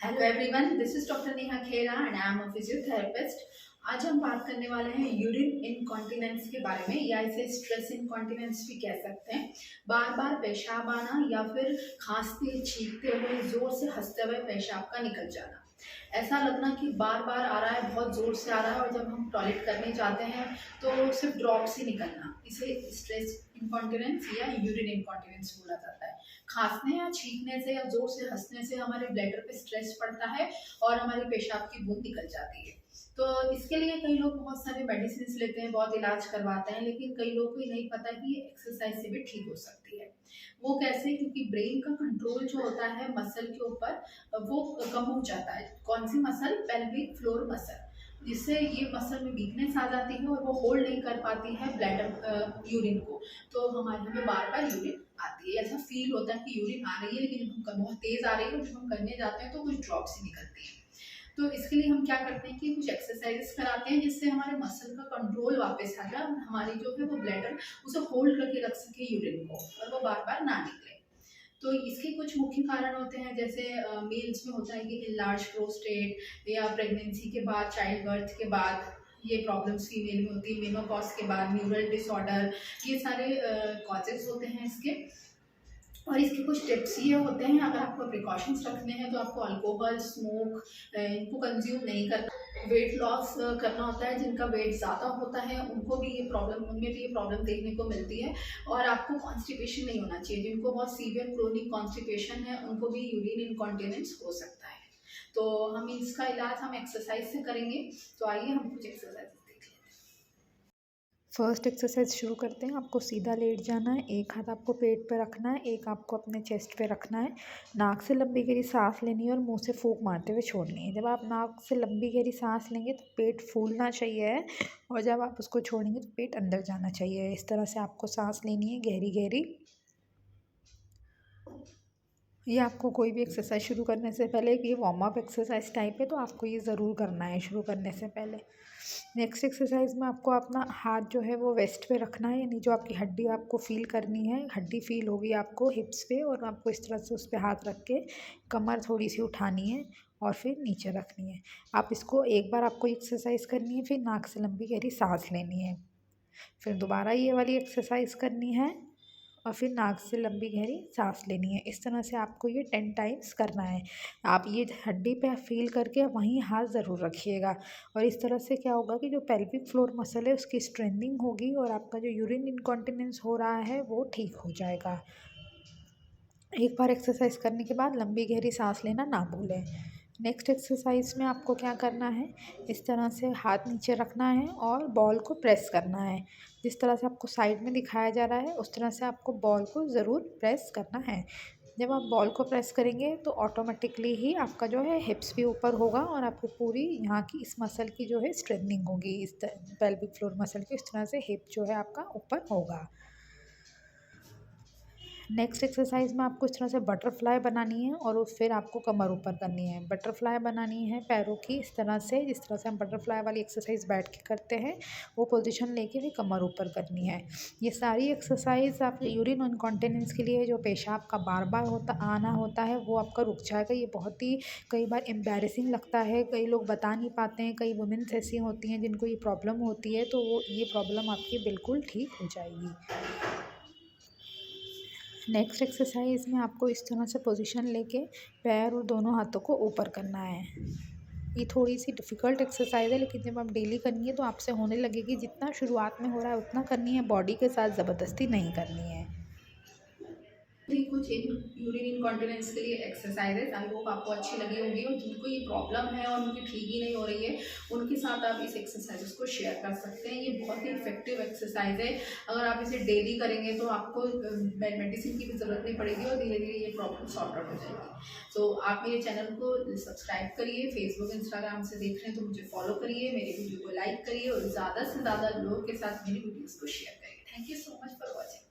Hello everyone, this is doctor Neha Khera and I am a physiotherapist. आज हम बात करने वाले हैं यूरिन इनकॉन्टिनेंस के बारे में, या इसे स्ट्रेस इनकॉन्टिनेंस भी कह सकते हैं। बार बार पेशाब आना या फिर खांसते छींकते हुए जोर से हंसते हुए पेशाब का निकल जाना। ऐसा लगना कि बार बार आ रहा है, बहुत जोर से आ रहा है, और जब हम टॉयलेट करने जाते हैं तो सिर्फ ड्रॉप्स ही निकलना, इसे स्ट्रेस इनकॉन्टिनेंस या यूरिन इनकॉन्टिनेंस बोला जाता है। खांसने या छींकने से या जोर से हंसने से हमारे ब्लैडर पे स्ट्रेस पड़ता है और हमारे पेशाब की बूंद निकल जाती है। तो इसके लिए कई लोग बहुत सारे मेडिसिन लेते हैं, बहुत इलाज करवाते हैं, लेकिन कई लोगों को ये नहीं पता कि ये एक्सरसाइज से भी ठीक हो सकती है। वो कैसे? क्योंकि ब्रेन का कंट्रोल जो होता है मसल के ऊपर वो कम हो जाता है। कौन सी मसल? Pelvic floor muscle. जिससे ये मसल में वीकनेस आ जाती है और वो होल्ड नहीं कर पाती है ब्लैडर यूरिन को। तो हमें बार बार यूरिन आती है। ऐसा फील होता है कि यूरिन आ रही है, लेकिन जब हम बहुत तेज आ रही है और जब हम करने जाते हैं तो कुछ ड्रॉप्स ही निकलती हैं। तो इसके लिए हम क्या करते हैं कि कुछ एक्सरसाइजेस कराते हैं जिससे हमारे मसल का कंट्रोल वापस आ जाए और हमारी जो है वो ब्लैडर उसे होल्ड करके रख सके यूरिन को, और वो बार बार ना निकले। तो इसके कुछ मुख्य कारण होते हैं, जैसे मेल्स में होता है कि इनलार्ज प्रोस्टेट, या प्रेगनेंसी के बाद, चाइल्ड बर्थ के बाद ये प्रॉब्लम्स फीमेल में होती है, मेनोपॉज के बाद, न्यूरल डिसऑर्डर, ये सारे कॉजेज होते हैं इसके। और इसके कुछ टिप्स ये होते हैं, अगर आपको प्रिकॉशंस रखने हैं तो आपको अल्कोहल, स्मोक इनको कंज्यूम नहीं करना। वेट लॉस करना होता है, जिनका वेट ज़्यादा होता है उनको भी ये प्रॉब्लम, उनमें भी ये प्रॉब्लम देखने को मिलती है। और आपको कॉन्स्टिपेशन नहीं होना चाहिए, जिनको बहुत सीवियर क्रोनिक कॉन्स्टिपेशन है उनको भी यूरिन इनकॉन्टिनेंस हो सकता है। तो हम इसका इलाज हम एक्सरसाइज से करेंगे। तो आइए हम कुछ एक्सरसाइज देख लें। फर्स्ट एक्सरसाइज शुरू करते हैं। आपको सीधा लेट जाना है, एक हाथ आपको पेट पे रखना है, एक आपको अपने चेस्ट पे रखना है। नाक से लंबी गहरी सांस लेनी है और मुंह से फूंक मारते हुए छोड़नी है। जब आप नाक से लंबी गहरी सांस लेंगे तो पेट फूलना चाहिए, और जब आप उसको छोड़ेंगे तो पेट अंदर जाना चाहिए। इस तरह से आपको सांस लेनी है गहरी गहरी। ये आपको कोई भी एक्सरसाइज शुरू करने से पहले, ये वार्म अप एक्सरसाइज टाइप है, तो आपको ये ज़रूर करना है शुरू करने से पहले। नेक्स्ट एक्सरसाइज में आपको अपना हाथ जो है वो वेस्ट पे रखना है, यानी जो आपकी हड्डी आपको फील करनी है, हड्डी फील होगी आपको हिप्स पे, और आपको इस तरह से उस पर हाथ रख के कमर थोड़ी सी उठानी है और फिर नीचे रखनी है। आप इसको एक बार आपको एक्सरसाइज करनी है, फिर नाक से लंबी गहरी सांस लेनी है, फिर दोबारा ये वाली एक्सरसाइज करनी है, और फिर नाक से लंबी गहरी सांस लेनी है। इस तरह से आपको ये 10 टाइम्स करना है। आप ये हड्डी पे फील करके वहीं हाथ ज़रूर रखिएगा, और इस तरह से क्या होगा कि जो पेल्विक फ्लोर मसल है उसकी स्ट्रेंथनिंग होगी, और आपका जो यूरिन इनकॉन्टिनेंस हो रहा है वो ठीक हो जाएगा। एक बार एक्सरसाइज करने के बाद लंबी गहरी सांस लेना ना भूलें। नेक्स्ट एक्सरसाइज में आपको क्या करना है, इस तरह से हाथ नीचे रखना है और बॉल को प्रेस करना है। जिस तरह से आपको साइड में दिखाया जा रहा है उस तरह से आपको बॉल को ज़रूर प्रेस करना है। जब आप बॉल को प्रेस करेंगे तो ऑटोमेटिकली ही आपका जो है हिप्स भी ऊपर होगा, और आपकी पूरी यहाँ की इस मसल की जो है स्ट्रेटनिंग होगी, इस पेल्विक फ्लोर मसल की, इस तरह से हिप जो है आपका ऊपर होगा। नेक्स्ट एक्सरसाइज में आपको इस तरह से बटरफ्लाई बनानी है, और फिर आपको कमर ऊपर करनी है। बटरफ्लाई बनानी है पैरों की इस तरह से, जिस तरह से हम बटरफ्लाई वाली एक्सरसाइज बैठ के करते हैं, वो पोजीशन लेके भी कमर ऊपर करनी है। ये सारी एक्सरसाइज आपके यूरिन इनकॉन्टिनेंस के लिए, जो पेशाब का बार बार आना होता है वो आपका रुक जाएगा। ये बहुत ही कई बार एम्बैरेसिंग लगता है, कई लोग बता नहीं पाते हैं, कई वुमेन्स ऐसी होती हैं जिनको ये प्रॉब्लम होती है, तो वो ये प्रॉब्लम आपकी बिल्कुल ठीक हो जाएगी। नेक्स्ट एक्सरसाइज में आपको इस तरह से पोजीशन लेके पैर और दोनों हाथों को ऊपर करना है। ये थोड़ी सी डिफ़िकल्ट एक्सरसाइज है, लेकिन जब आप डेली करेंगे तो आपसे होने लगेगी। जितना शुरुआत में हो रहा है उतना करनी है, बॉडी के साथ ज़बरदस्ती नहीं करनी है। कुछ यूरिन इनकॉन्टिनेंस के लिए एक्सरसाइजेस, आई होप आपको अच्छी लगी होगी, और जिनको ये प्रॉब्लम है और उनकी ठीक ही नहीं हो रही है उनके साथ आप इस एक्सरसाइजेस को शेयर कर सकते हैं। ये बहुत ही इफेक्टिव एक्सरसाइज है। अगर आप इसे डेली करेंगे तो आपको मेडिसिन की भी ज़रूरत नहीं पड़ेगी और धीरे धीरे ये प्रॉब्लम सॉर्ट आउट हो जाएगी। तो आप मेरे चैनल को सब्सक्राइब करिए, फेसबुक इंस्टाग्राम से देख रहे हैं तो मुझे फॉलो करिए, मेरे वीडियो को लाइक करिए, और ज़्यादा से ज़्यादा लोगों के साथ मेरी वीडियोज़ को शेयर करिए। Thank you so much for watching.